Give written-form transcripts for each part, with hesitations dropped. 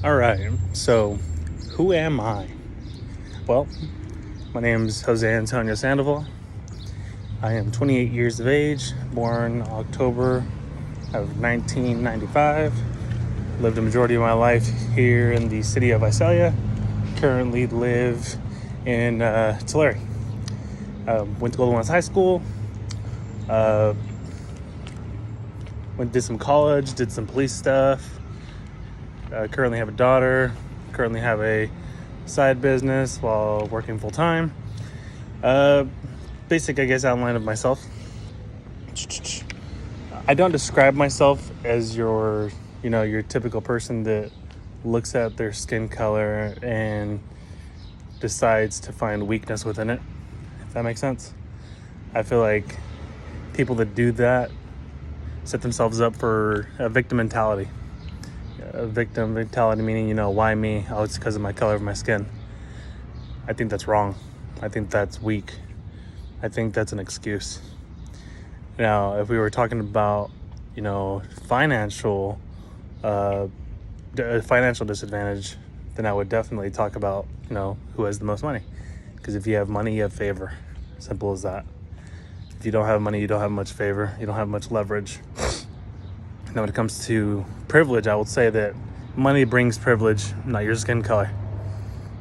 All right, so who am I? Well, my name is Jose Antonio Sandoval. I am 28 years of age, born October of 1995. Lived a majority of my life here in the city of Visalia. Currently live in Tulare. Went to Golden West High School. Did some college, did some police stuff. Currently have a daughter. Currently have a side business while working full time. Basic, I guess, outline of myself. I don't describe myself as your typical person that looks at their skin color and decides to find weakness within it, if that makes sense. I feel like people that do that set themselves up for a victim mentality. A victim mentality meaning, why me? Oh, it's because of my color of my skin. I think that's wrong. I think that's weak. I think that's an excuse. Now, if we were talking about, financial disadvantage, then I would definitely talk about, who has the most money. Because if you have money, you have favor. Simple as that. If you don't have money, you don't have much favor. You don't have much leverage. Now, when it comes to privilege, I would say that money brings privilege, not your skin color.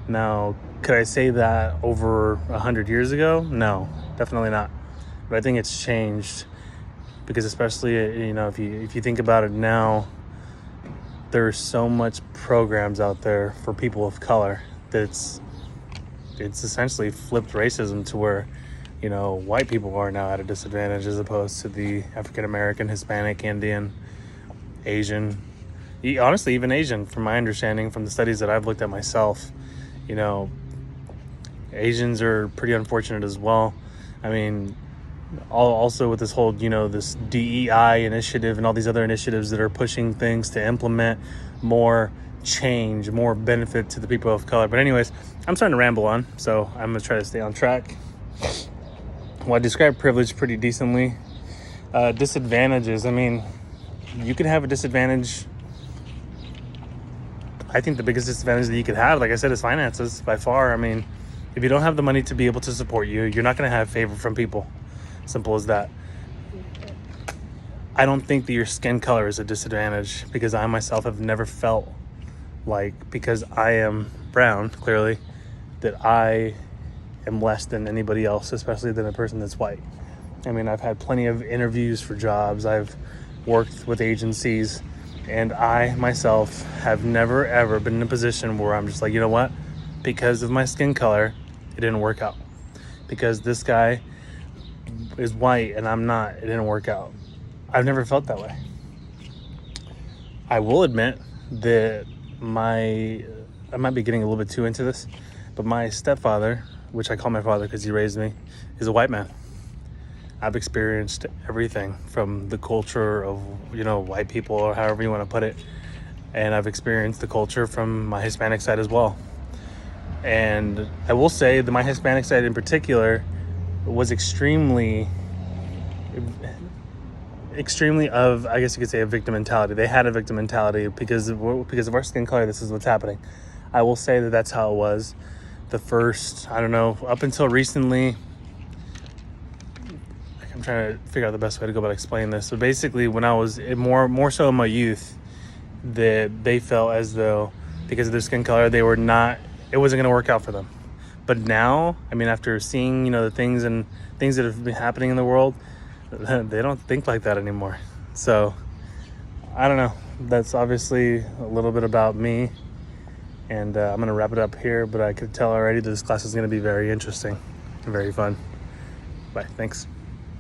Now, could I say that over 100 years ago? No, definitely not. But I think it's changed because, especially, if you think about it now, there's so much programs out there for people of color that it's essentially flipped racism to where, white people are now at a disadvantage as opposed to the African American, Hispanic, Indian, Asian, honestly, even Asian, from my understanding from the studies that I've looked at myself. Asians are pretty unfortunate as well. I mean, also with this whole, this DEI initiative and all these other initiatives that are pushing things to implement more change, more benefit to the people of color. But anyways, I'm starting to ramble on, so I'm going to try to stay on track. Well, I describe privilege pretty decently. Disadvantages, I mean, you can have a disadvantage. I think the biggest disadvantage that you could have, like I said, is finances by far. I mean, if you don't have the money to be able to support you, you're not going to have favor from people. Simple as that. I don't think that your skin color is a disadvantage because I myself have never felt like, because I am brown, clearly, that I am less than anybody else, especially than a person that's white. I mean, I've had plenty of interviews for jobs. I've worked with agencies, and I myself have never ever been in a position where I'm just like, you know what, because of my skin color it didn't work out, because this guy is white and I'm not, it didn't work out. I've never felt that way. I will admit that I might be getting a little bit too into this, but my stepfather, which I call my father because he raised me, is a white man. I've experienced everything from the culture of, white people, or however you want to put it. And I've experienced the culture from my Hispanic side as well. And I will say that my Hispanic side in particular was extremely of, I guess you could say, a victim mentality. They had a victim mentality because of our skin color. This is what's happening. I will say that that's how it was. The first, I don't know, up until recently, I'm trying to figure out the best way to go about explaining this. So basically, when I was more so in my youth, that they felt as though because of their skin color, it wasn't going to work out for them. But now, I mean, after seeing, the things that have been happening in the world, they don't think like that anymore. So, I don't know. That's obviously a little bit about me. And I'm going to wrap it up here. But I could tell already that this class is going to be very interesting and very fun. Bye. Thanks.